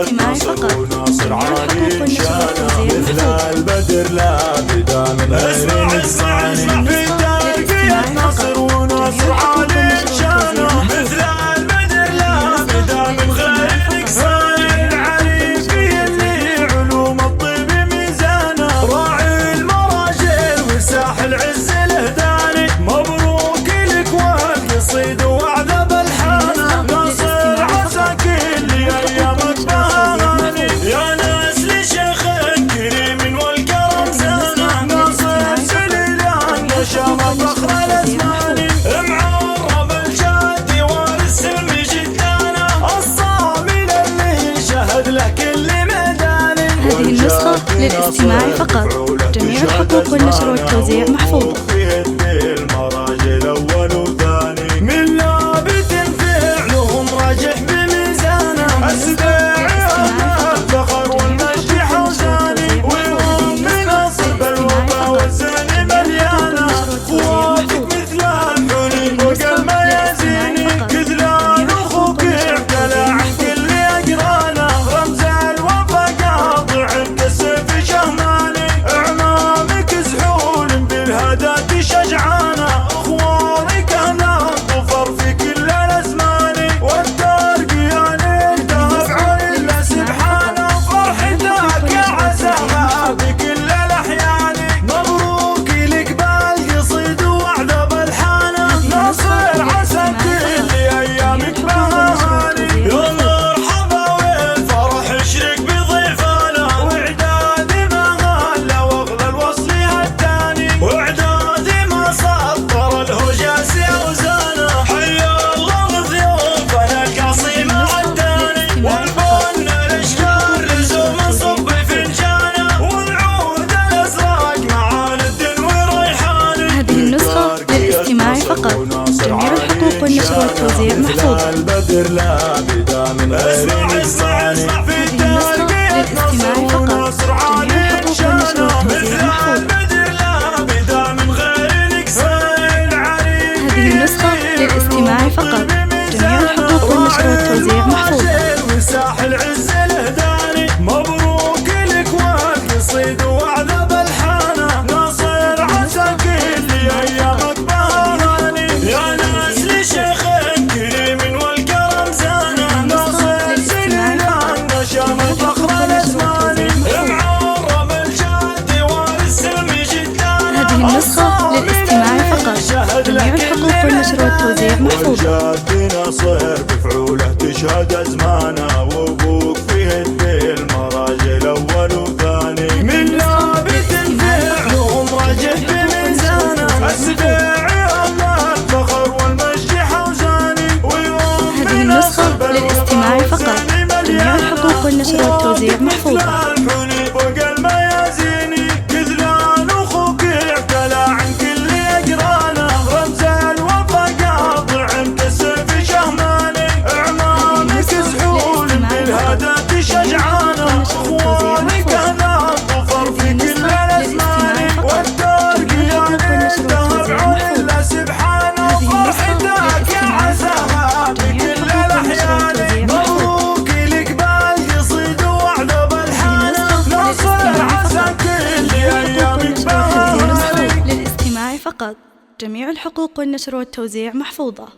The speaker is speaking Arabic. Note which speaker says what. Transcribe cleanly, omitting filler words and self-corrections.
Speaker 1: للاستماع فقط. جميع الحقوق والنشر والتوزيع
Speaker 2: مثل
Speaker 1: محفوظة.
Speaker 2: البدر لا بدا من غير
Speaker 1: اسمع
Speaker 2: ترقية نصر ونصر عالي شانه. مثل البدر لا بدا من غير نقصان. العريفي اللي علوم الطب ميزانه. راعي المراجل وساح العز الهداني. مبروك لك والقصيد وعذب الحانه. ناصر عسى كل ايامك بهاني. يا ناس لشيخ كريم والكرم زانه. ناصر سليلان نشام فخر الازمان. معرب الجاد وارث جدانه. الصامل اللي شهد له كل ميدان.
Speaker 1: هذه النسخة للاستماع فقط. جميع الحقوق والنشر والتوزيع محفوظة.
Speaker 2: المراجل اول وثاني. من لابد فعلهم راجح بميزانه. السباع الفخر والمجد حوزاني. وهم من اصل الوفا والزين مليانه. اخواتك مثل الحليب وقل ميازيني. كذلان اخوك اعتلى عن كل اقرانه. رمز الوفا قاطع الكسف شهماني. اعمامك زحول بالهدات شجعانه. اخوانك انا ظفر في كل الازمان. والترقيان الذهب عن الله سبحانه. فرحتك يا عزاها بكل الاحيان. مبروك لك بالقصيد وعذب الحانه. ناصر عسى كل ايامك بهاني. يا مرحبا والفرح اشرك بضيفانا. واعداد ما غلا واغلى الوصل هداني. واعداد ما سطر الهجاس اوزانه. حيا الله ضيوفنا القصيم عداني. والبن الاشجار رزوم صب فنجانه. والعود الازرق مع ند وريحانه.
Speaker 1: هذه النسخة للاستماع فقط. جميع الحقوق والنشر والتوزيع محفوظة.
Speaker 2: البدر لا بدا من غير
Speaker 1: اسمع في الترقية نصر ونصر عالي شانه. مثل
Speaker 2: البدر لا بدا من غير نقصان.
Speaker 1: هذه النسخة للاستماع فقط. جميع الحقوق والنشر والتوزيع محفوظة.
Speaker 2: وساح العز الهداني. مبروك لك والقصيد وعذب الحانه. ناصر عسى كل ايامك بهاني. يا ناس لشيخ كريم والكرم زانه. ناصر سليلان نشام فخر الازمان. معرب الجاد وارث جدانه.
Speaker 1: هذه النسخة للاستماع فقط. جميع الحقوق والنشر والتوزيع محفوظة.
Speaker 2: والجاد نصر بفعوله تشهد ازمانه. وابوك فيه المراجل اول وثاني. من لابد فعلهم راجح بميزانه. السباع الفخر والمجد حوزاني. ويوم
Speaker 1: هذه النسخة للاستماع فقط. جميع الحقوق والنشر والتوزيع محفوظة.
Speaker 2: الحليب وقل ميازيني. كذلان اخوك اعتلى عن كل اقرانه. رمز الوفا قاطع كسف شهماني. اعمامك زحول بالهدات شجعانه. اخوانك انا ظفر في كل الازمان. والترقيان الذهب عن الله سبحانه. فرحتك يا عزاها بكل الاحيان. مبروك لك بالقصيد وعذب الحانه. ناصر عسى كل ايامك بهاني.
Speaker 1: للاستماع فقط. جميع الحقوق والنشر والتوزيع محفوظة.